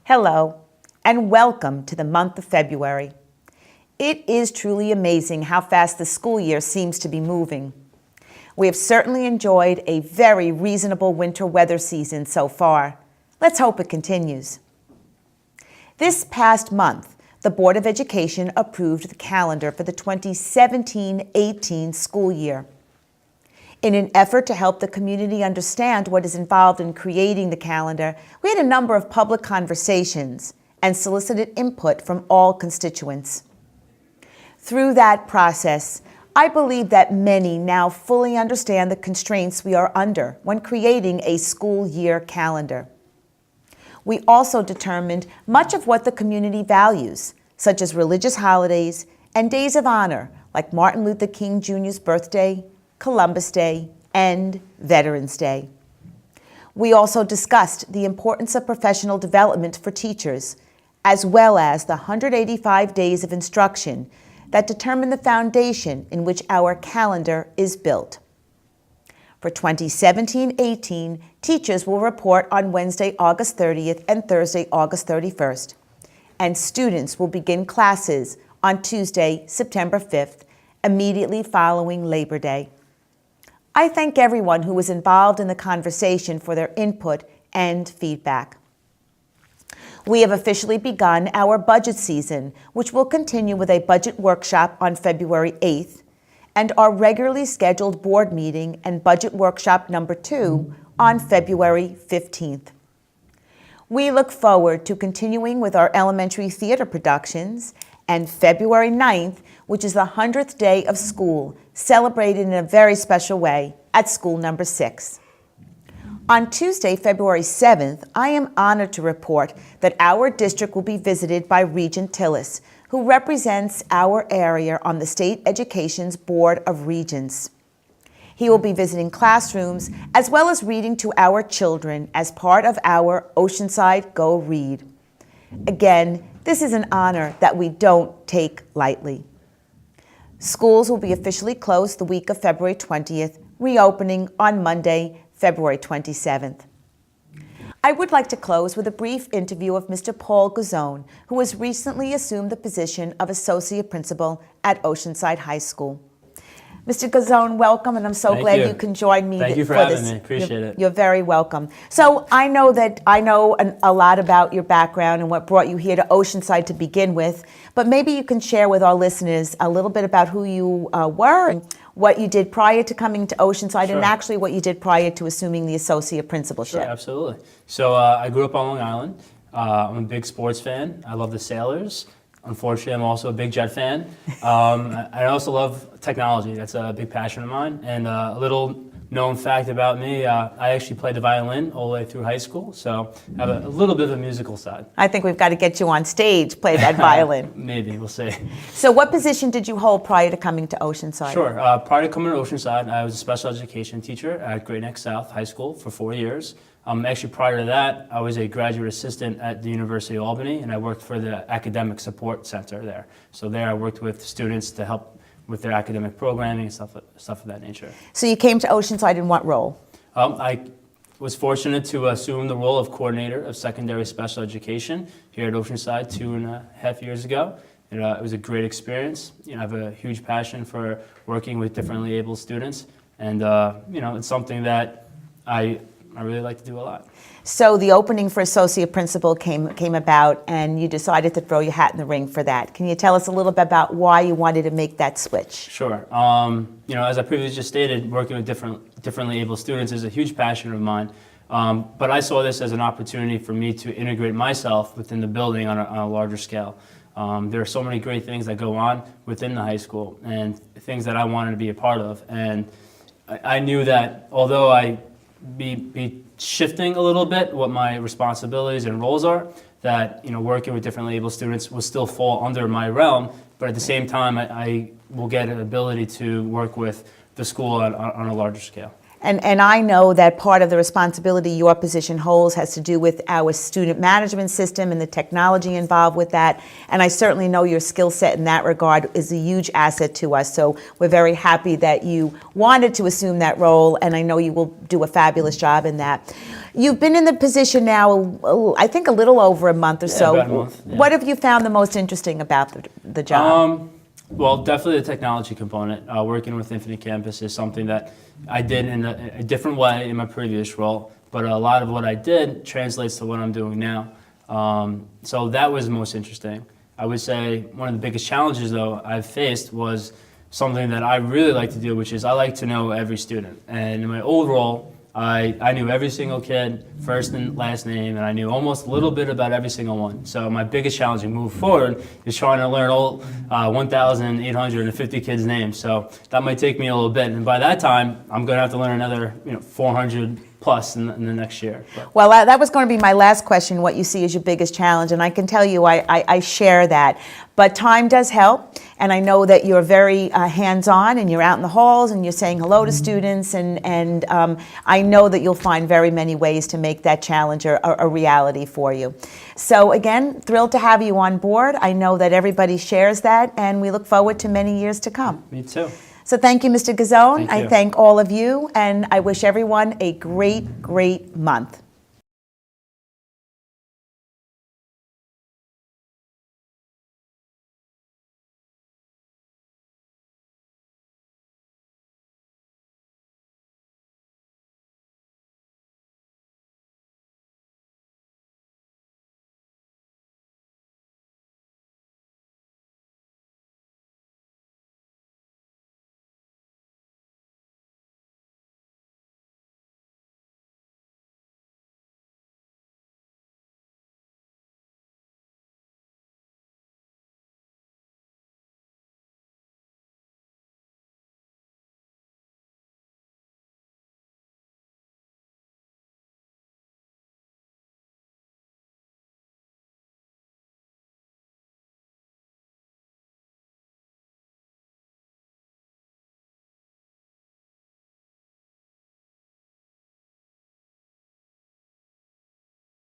Hello, and welcome to the month of February. It is truly amazing how fast the school year seems to be moving. We have certainly enjoyed a very reasonable winter weather season so far. Let's hope it continues. This past month, the Board of Education approved the calendar for the 2017-18 school year. In an effort to help the community understand what is involved in creating the calendar, we had a number of public conversations and solicited input from all constituents. Through that process, I believe that many now fully understand the constraints we are under when creating a school year calendar. We also determined much of what the community values, such as religious holidays and days of honor like Martin Luther King Jr.'s birthday, Columbus Day, and Veterans Day. We also discussed the importance of professional development for teachers, as well as the 185 days of instruction that determine the foundation in which our calendar is built. For 2017-18, teachers will report on Wednesday, August 30th and Thursday, August 31st, and students will begin classes on Tuesday, September 5th, immediately following Labor Day. I thank everyone who was involved in the conversation for their input and feedback. We have officially begun our budget season, which will continue with a budget workshop on February 8th, and our regularly scheduled board meeting and budget workshop number 2 on February 15th. We look forward to continuing with our elementary theater productions, and February 9th, which is the 100th day of school, celebrated in a very special way at school number 6. On Tuesday, February 7th, I am honored to report that our district will be visited by Regent Tillis, who represents our area on the State Education's Board of Regents. He will be visiting classrooms as well as reading to our children as part of our Oceanside Go Read. Again, this is an honor that we don't take lightly. Schools will be officially closed the week of February 20th, reopening on Monday, February 27th. I would like to close with a brief interview of Mr. Paul Guzzone, who has recently assumed the position of Associate Principal at Oceanside High School. Mr. Guzzone, welcome, and I'm so glad you can join me. Thank you for having me. Appreciate it. You're very welcome. So I know a lot about your background and what brought you here to Oceanside to begin with, but maybe you can share with our listeners a little bit about who you were and what you did prior to coming to Oceanside, Sure. and actually what you did prior to assuming the associate principalship. Sure, absolutely. So I grew up on Long Island. I'm a big sports fan. I love the Sailors. Unfortunately, I'm also a big Jet fan. I also love technology. That's a big passion of mine. And a little known fact about me, I actually played the violin all the way through high school, so I have a little bit of a musical side. I think we've got to get you on stage, play that violin. Maybe, we'll see. So what position did you hold prior to coming to Oceanside? Sure. Prior to coming to Oceanside, I was a special education teacher at Great Neck South High School for 4 years. Actually, prior to that, I was a graduate assistant at the University of Albany, and I worked for the Academic Support Center there. So there I worked with students to help with their academic programming and stuff of that nature. So you came to Oceanside in what role? I was fortunate to assume the role of coordinator of secondary special education here at Oceanside 2.5 years ago. It was a great experience. I have a huge passion for working with differently able students, and it's something that I really like to do a lot. So the opening for associate principal came about, and you decided to throw your hat in the ring for that. Can you tell us a little bit about why you wanted to make that switch? Sure. As I previously just stated, working with differently able students is a huge passion of mine. But I saw this as an opportunity for me to integrate myself within the building on a larger scale. There are so many great things that go on within the high school and things that I wanted to be a part of. And I knew that although I be shifting a little bit what my responsibilities and roles are, that working with differently able students will still fall under my realm, but at the same time I will get an ability to work with the school on a larger scale. And I know that part of the responsibility your position holds has to do with our student management system and the technology involved with that. And I certainly know your skill set in that regard is a huge asset to us. So we're very happy that you wanted to assume that role, and I know you will do a fabulous job in that. You've been in the position now, I think, a little over a month or so. About a month, yeah. What have you found the most interesting about the job? Well, definitely the technology component. Working with Infinite Campus is something that I did in a different way in my previous role, but a lot of what I did translates to what I'm doing now. So that was most interesting. I would say one of the biggest challenges, though, I've faced was something that I really like to do, which is I like to know every student. And in my old role, I knew every single kid, first and last name, and I knew almost a little bit about every single one. So my biggest challenge moving forward is trying to learn all 1,850 kids' names. So that might take me a little bit, and by that time, I'm going to have to learn another 400 plus in the next year. But. Well, that was going to be my last question, what you see as your biggest challenge, and I can tell you I share that. But time does help, and I know that you're very hands-on, and you're out in the halls, and you're saying hello to students, and I know that you'll find very many ways to make that challenge a reality for you. So again, thrilled to have you on board. I know that everybody shares that, and we look forward to many years to come. Me too. So thank you, Mr. Guzzone. Thank you. I thank all of you, and I wish everyone a great, great month.